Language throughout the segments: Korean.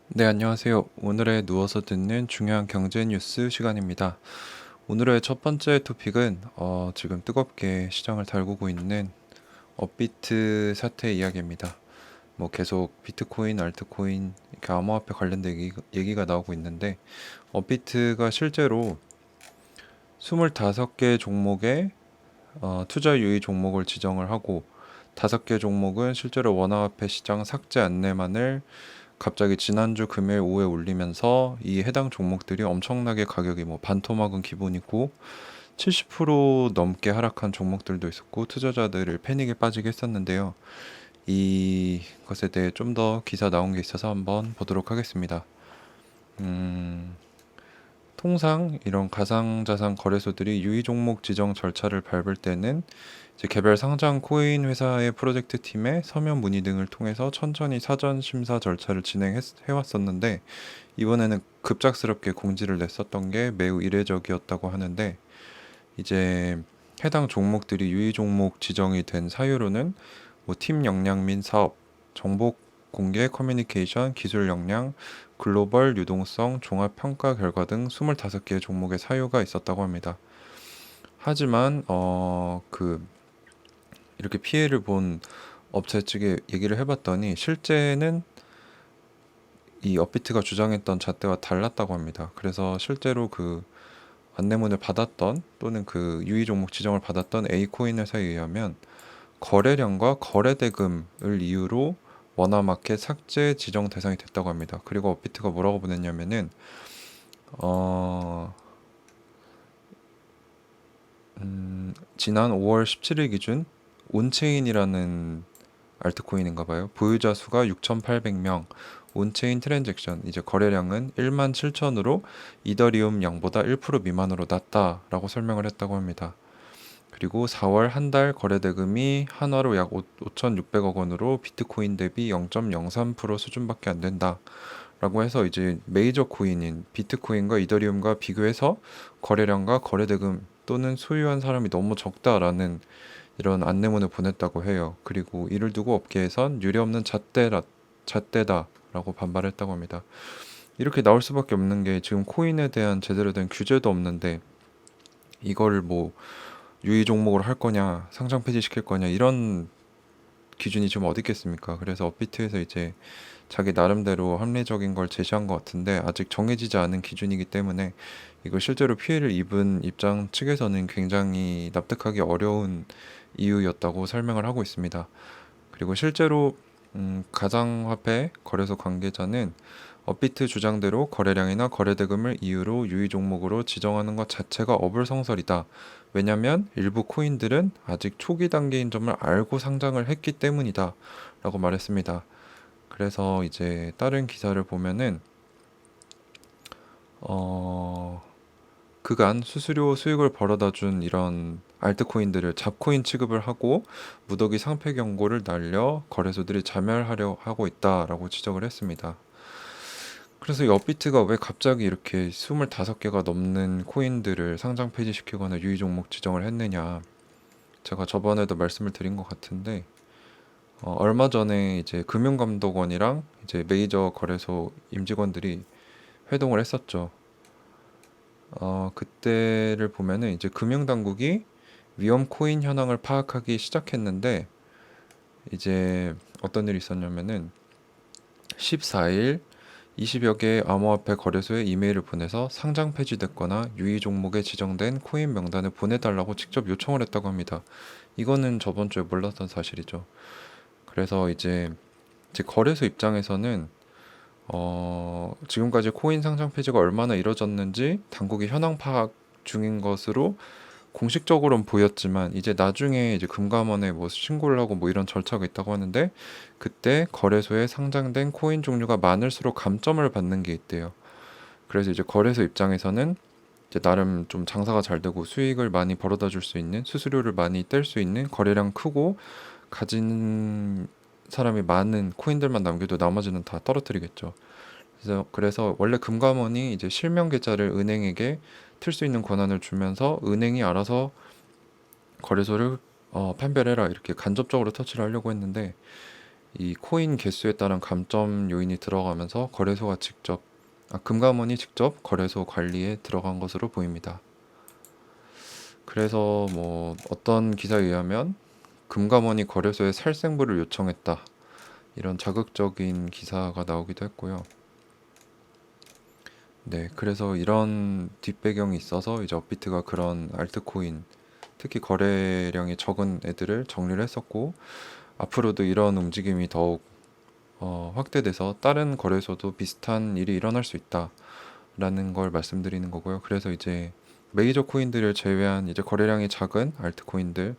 네, 안녕하세요. 오늘의 누워서 듣는 중요한 경제 뉴스 시간입니다. 오늘의 첫 번째 토픽은 지금 뜨겁게 시장을 달구고 있는 업비트 사태 이야기입니다. 뭐 계속 비트코인, 알트코인, 이렇게 암호화폐 관련된 얘기가 나오고 있는데 업비트가 실제로 25개 종목의 투자 유의 종목을 지정을 하고 5개 종목은 실제로 원화화폐 시장 삭제 안내만을 갑자기 지난주 금요일 오후에 올리면서 이 해당 종목들이 엄청나게 가격이 뭐 반토막은 기본이고 70% 넘게 하락한 종목들도 있었고 투자자들을 패닉에 빠지게 했었는데요. 이것에 대해 좀 더 기사 나온 게 있어서 한번 보도록 하겠습니다. 음, 통상 이런 가상자산 거래소들이 유의 종목 지정 절차를 밟을 때는 이제 개별 상장 코인 회사의 프로젝트 팀의 서면 문의 등을 통해서 천천히 사전 심사 절차를 진행해 왔었는데 이번에는 급작스럽게 공지를 냈었던 게 매우 이례적이었다고 하는데 이제 해당 종목들이 유의 종목 지정이 된 사유로는 뭐 팀 역량 및 사업, 정보 공개, 커뮤니케이션, 기술 역량, 글로벌 유동성, 종합 평가 결과 등 25개의 종목의 사유가 있었다고 합니다. 하지만 이렇게 피해를 본 업체 측에 얘기를 해봤더니 실제는 이 업비트가 주장했던 잣대와 달랐다고 합니다. 그래서 실제로 그 안내문을 받았던 또는 그 유의 종목 지정을 받았던 A코인 회사에 의하면 거래량과 거래 대금을 이유로 원화마켓 삭제 지정 대상이 됐다고 합니다. 그리고 업비트가 뭐라고 보냈냐면은 어, 지난 5월 17일 기준 온체인이라는 알트코인인가 봐요. 보유자 수가 6,800명, 온체인 트랜잭션, 이제 거래량은 1만 7천으로 이더리움 양보다 1% 미만으로 낮다라고 설명을 했다고 합니다. 그리고 4월 한 달 거래 대금이 한화로 약 5,600억 원으로 비트코인 대비 0.03% 수준밖에 안 된다. 라고 해서 이제 메이저 코인인 비트코인과 이더리움과 비교해서 거래량과 거래 대금 또는 소유한 사람이 너무 적다라는 이런 안내문을 보냈다고 해요. 그리고 이를 두고 업계에선 유례없는 잣대다라고 반발했다고 합니다. 이렇게 나올 수밖에 없는 게 지금 코인에 대한 제대로 된 규제도 없는데 이걸 뭐 유의 종목으로 할 거냐, 상장 폐지시킬 거냐 이런 기준이 좀 어디 있겠습니까? 그래서 업비트에서 이제 자기 나름대로 합리적인 걸 제시한 것 같은데 아직 정해지지 않은 기준이기 때문에 이거 실제로 피해를 입은 입장 측에서는 굉장히 납득하기 어려운 이유였다고 설명을 하고 있습니다. 그리고 실제로 가상화폐 거래소 관계자는 업비트 주장대로 거래량이나 거래대금을 이유로 유의 종목으로 지정하는 것 자체가 어불성설이다. 왜냐하면 일부 코인들은 아직 초기 단계인 점을 알고 상장을 했기 때문이다. 라고 말했습니다. 그래서 이제 다른 기사를 보면은 어, 그간 수수료 수익을 벌어다 준 이런 알트코인들을 잡코인 취급을 하고 무더기 상패 경고를 날려 거래소들이 자멸하려 하고 있다라고 지적을 했습니다. 그래서 이 업비트가 왜 갑자기 이렇게 25개가 넘는 코인들을 상장 폐지시키거나 유의 종목 지정을 했느냐. 제가 저번에도 말씀을 드린 것 같은데 얼마 전에 이제 금융감독원이랑 이제 메이저 거래소 임직원들이 회동을 했었죠. 그때를 보면은 이제 금융당국이 위험 코인 현황을 파악하기 시작했는데 이제 어떤 일이 있었냐면은 14일 20여 개의 암호화폐 거래소에 이메일을 보내서 상장 폐지됐거나 유의 종목에 지정된 코인 명단을 보내달라고 직접 요청을 했다고 합니다. 이거는 저번 주에 몰랐던 사실이죠. 그래서 이제 거래소 입장에서는 지금까지 코인 상장 폐지가 얼마나 이뤄졌는지 당국이 현황 파악 중인 것으로 공식적으로는 보였지만 이제 나중에 이제 금감원에 뭐 신고를 하고 뭐 이런 절차가 있다고 하는데 그때 거래소에 상장된 코인 종류가 많을수록 감점을 받는 게 있대요. 그래서 이제 거래소 입장에서는 이제 나름 좀 장사가 잘 되고 수익을 많이 벌어다 줄 수 있는 수수료를 많이 뗄 수 있는 거래량 크고 가진 사람이 많은 코인들만 남겨도 나머지는 다 떨어뜨리겠죠. 그래서 원래 금감원이 이제 실명 계좌를 은행에게 틀 수 있는 권한을 주면서 은행이 알아서 거래소를 판별해라 이렇게 간접적으로 터치를 하려고 했는데 이 코인 개수에 따른 감점 요인이 들어가면서 금감원이 직접 거래소 관리에 들어간 것으로 보입니다. 그래서 뭐 어떤 기사에 의하면 금감원이 거래소에 살생부를 요청했다, 이런 자극적인 기사가 나오기도 했고요. 네, 그래서 이런 뒷배경이 있어서 이제 업비트가 그런 알트코인, 특히 거래량이 적은 애들을 정리를 했었고, 앞으로도 이런 움직임이 더욱 확대돼서 다른 거래소도 비슷한 일이 일어날 수 있다라는 걸 말씀드리는 거고요. 그래서 이제 메이저 코인들을 제외한 이제 거래량이 작은 알트코인들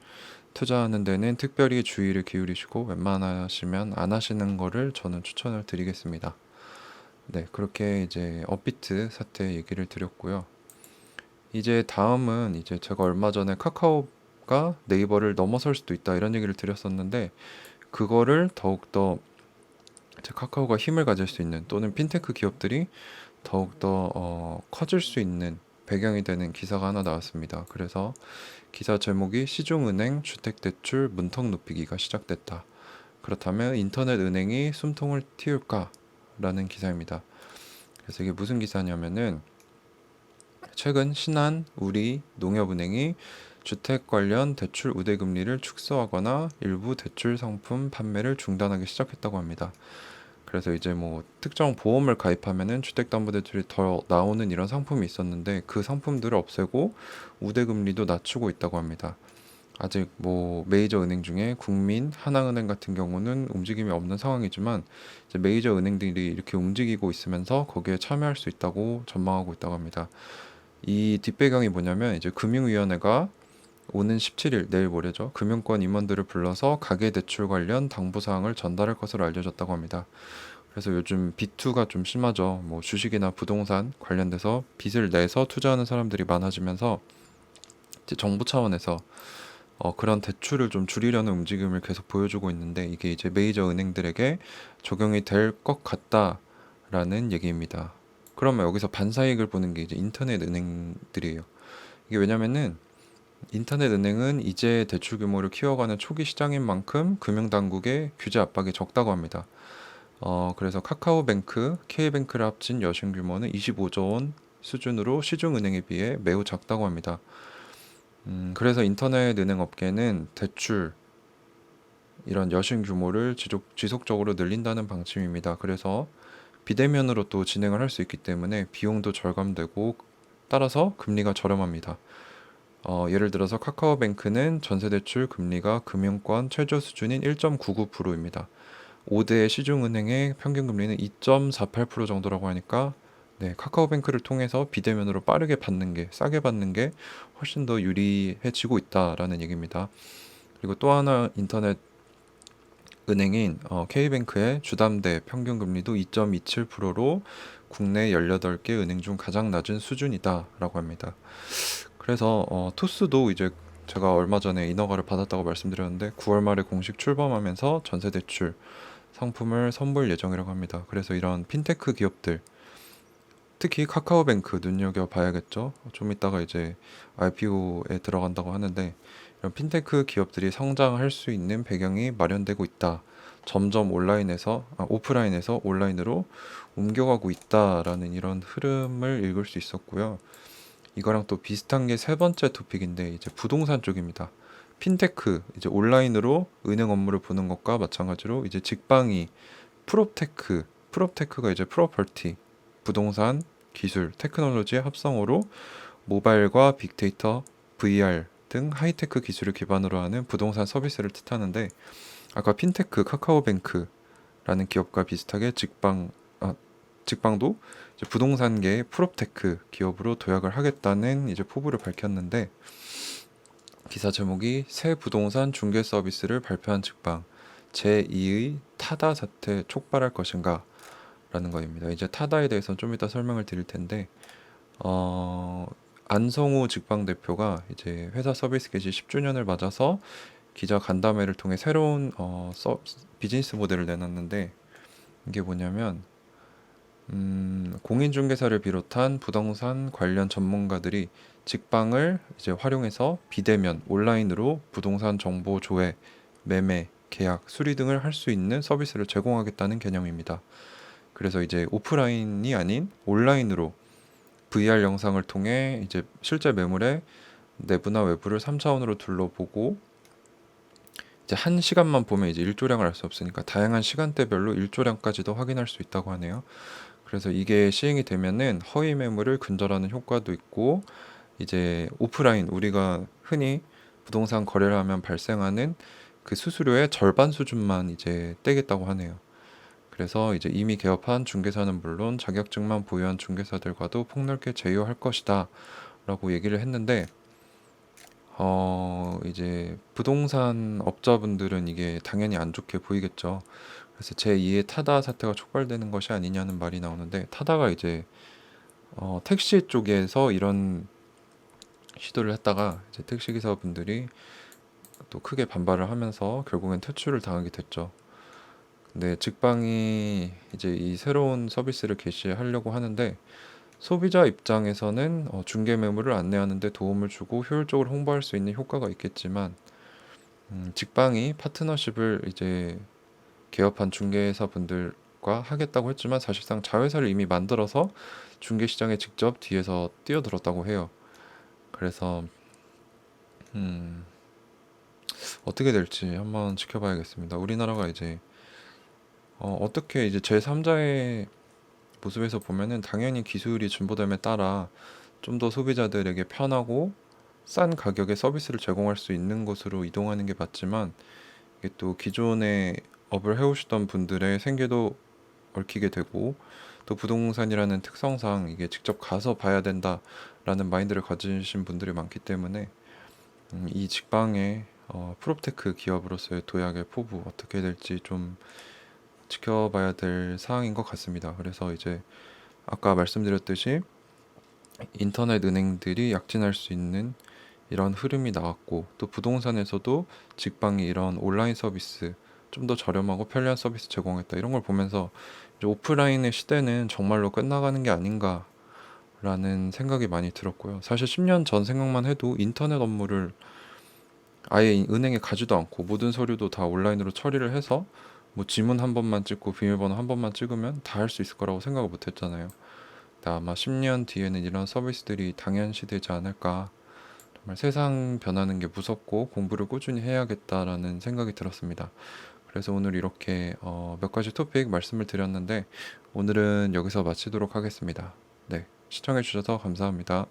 투자하는 데는 특별히 주의를 기울이시고 웬만하시면 안 하시는 거를 저는 추천을 드리겠습니다. 네, 그렇게 이제 업비트 사태 얘기를 드렸고요. 이제 다음은 이제 제가 얼마 전에 카카오가 네이버를 넘어설 수도 있다, 이런 얘기를 드렸었는데, 그거를 더욱더 이제 카카오가 힘을 가질 수 있는, 또는 핀테크 기업들이 더욱더 커질 수 있는 배경이 되는 기사가 하나 나왔습니다. 그래서 기사 제목이 시중은행 주택대출 문턱 높이기가 시작됐다, 그렇다면 인터넷 은행이 숨통을 틔울까? 라는 기사입니다. 그래서 이게 무슨 기사냐면은, 최근 신한, 우리, 농협은행이 주택 관련 대출 우대금리를 축소하거나 일부 대출 상품 판매를 중단하기 시작했다고 합니다. 그래서 이제 뭐 특정 보험을 가입하면은 주택담보대출이 더 나오는 이런 상품이 있었는데, 그 상품들을 없애고 우대금리도 낮추고 있다고 합니다. 아직 뭐 메이저 은행 중에 국민, 하나은행 같은 경우는 움직임이 없는 상황이지만, 이제 메이저 은행들이 이렇게 움직이고 있으면서 거기에 참여할 수 있다고 전망하고 있다고 합니다. 이 뒷배경이 뭐냐면, 이제 금융위원회가 오는 17일, 내일 모레죠, 금융권 임원들을 불러서 가계대출 관련 당부사항을 전달할 것으로 알려졌다고 합니다. 그래서 요즘 B2가 좀 심하죠. 뭐 주식이나 부동산 관련돼서 빚을 내서 투자하는 사람들이 많아지면서 이제 정부 차원에서 그런 대출을 좀 줄이려는 움직임을 계속 보여주고 있는데, 이게 이제 메이저 은행들에게 적용이 될 것 같다라는 얘기입니다. 그러면 여기서 반사이익을 보는 게 이제 인터넷 은행들이에요. 이게 왜냐면은 인터넷 은행은 이제 대출 규모를 키워가는 초기 시장인 만큼 금융당국의 규제 압박이 적다고 합니다. 그래서 카카오뱅크, K뱅크를 합친 여신 규모는 25조 원 수준으로 시중은행에 비해 매우 작다고 합니다. 그래서 인터넷 은행 업계는 대출 이런 여신 규모를 지속적으로 늘린다는 방침입니다. 그래서 비대면으로 또 진행을 할 수 있기 때문에 비용도 절감되고, 따라서 금리가 저렴합니다. 예를 들어서 카카오뱅크는 전세대출 금리가 금융권 최저 수준인 1.99%입니다. 5대 시중은행의 평균 금리는 2.48% 정도라고 하니까, 네, 카카오뱅크를 통해서 비대면으로 빠르게 받는 게, 싸게 받는 게 훨씬 더 유리해지고 있다라는 얘기입니다. 그리고 또 하나 인터넷 은행인 K뱅크의 주담대 평균 금리도 2.27%로 국내 18개 은행 중 가장 낮은 수준이다라고 합니다. 그래서 토스도 이제 제가 얼마 전에 인허가를 받았다고 말씀드렸는데, 9월 말에 공식 출범하면서 전세대출 상품을 선보일 예정이라고 합니다. 그래서 이런 핀테크 기업들, 특히 카카오뱅크 눈여겨봐야겠죠. 좀 이따가 이제 IPO에 들어간다고 하는데, 이런 핀테크 기업들이 성장할 수 있는 배경이 마련되고 있다. 점점 오프라인에서 온라인으로 옮겨가고 있다라는 이런 흐름을 읽을 수 있었고요. 이거랑 또 비슷한 게 세 번째 토픽인데, 이제 부동산 쪽입니다. 핀테크, 이제 온라인으로 은행 업무를 보는 것과 마찬가지로 이제 직방이 프롭테크가 이제 프로퍼티, 부동산, 기술, 테크놀로지의 합성어로 모바일과 빅데이터, VR 등 하이테크 기술을 기반으로 하는 부동산 서비스를 뜻하는데, 아까 핀테크 카카오뱅크라는 기업과 비슷하게 직방도 이제 부동산계의 프롭테크 기업으로 도약을 하겠다는 이제 포부를 밝혔는데, 기사 제목이 새 부동산 중개 서비스를 발표한 직방, 제2의 타다 사태 촉발할 것인가? 라는 거입니다. 이제 타다에 대해서는 좀 이따 설명을 드릴 텐데, 안성우 직방 대표가 이제 회사 서비스 개시 10주년을 맞아서 기자 간담회를 통해 새로운 비즈니스 모델을 내놨는데, 이게 뭐냐면, 공인중개사를 비롯한 부동산 관련 전문가들이 직방을 이제 활용해서 비대면 온라인으로 부동산 정보 조회, 매매, 계약, 수리 등을 할 수 있는 서비스를 제공하겠다는 개념입니다. 그래서 이제 오프라인이 아닌 온라인으로 VR 영상을 통해 이제 실제 매물의 내부나 외부를 3차원으로 둘러보고 이제 한 시간만 보면 이제 일조량을 알 수 없으니까 다양한 시간대별로 일조량까지도 확인할 수 있다고 하네요. 그래서 이게 시행이 되면은 허위 매물을 근절하는 효과도 있고 이제 오프라인 우리가 흔히 부동산 거래를 하면 발생하는 그 수수료의 절반 수준만 이제 떼겠다고 하네요. 그래서 이제 이미 개업한 중개사는 물론 자격증만 보유한 중개사들과도 폭넓게 제휴할 것이다 라고 얘기를 했는데 이제 부동산 업자분들은 이게 당연히 안 좋게 보이겠죠. 그래서 제2의 타다 사태가 촉발되는 것이 아니냐는 말이 나오는데 타다가 이제 택시 쪽에서 이런 시도를 했다가 이제 택시기사분들이 또 크게 반발을 하면서 결국엔 퇴출을 당하게 됐죠. 근데 직방이 이제 이 새로운 서비스를 개시하려고 하는데 소비자 입장에서는 중개 매물을 안내하는 데 도움을 주고 효율적으로 홍보할 수 있는 효과가 있겠지만 직방이 파트너십을 이제 개업한 중개사분들과 하겠다고 했지만 사실상 자회사를 이미 만들어서 중개 시장에 직접 뒤에서 뛰어들었다고 해요. 그래서 음, 어떻게 될지 한번 지켜봐야겠습니다. 우리나라가 이제 어떻게 이제 제3자의 모습에서 보면은 당연히 기술이 진보됨에 따라 좀 더 소비자들에게 편하고 싼 가격에 서비스를 제공할 수 있는 곳으로 이동하는 게 맞지만 이게 또 기존에 업을 해오시던 분들의 생계도 얽히게 되고 또 부동산이라는 특성상 이게 직접 가서 봐야 된다라는 마인드를 가지신 분들이 많기 때문에 이 직방의 프롭테크 기업으로서의 도약의 포부 어떻게 될지 좀 지켜봐야 될 사항인 것 같습니다. 그래서 이제 아까 말씀드렸듯이 인터넷 은행들이 약진할 수 있는 이런 흐름이 나왔고 또 부동산에서도 직방이 이런 온라인 서비스 좀 더 저렴하고 편리한 서비스 제공했다 이런 걸 보면서 이제 오프라인의 시대는 정말로 끝나가는 게 아닌가라는 생각이 많이 들었고요. 사실 10년 전 생각만 해도 인터넷 업무를 아예 은행에 가지도 않고 모든 서류도 다 온라인으로 처리를 해서 뭐 지문 한 번만 찍고 비밀번호 한 번만 찍으면 다 할 수 있을 거라고 생각을 못 했잖아요. 근데 아마 10년 뒤에는 이런 서비스들이 당연시되지 않을까. 정말 세상 변하는 게 무섭고 공부를 꾸준히 해야겠다라는 생각이 들었습니다. 그래서 오늘 이렇게 몇 가지 토픽 말씀을 드렸는데 오늘은 여기서 마치도록 하겠습니다. 네, 시청해 주셔서 감사합니다.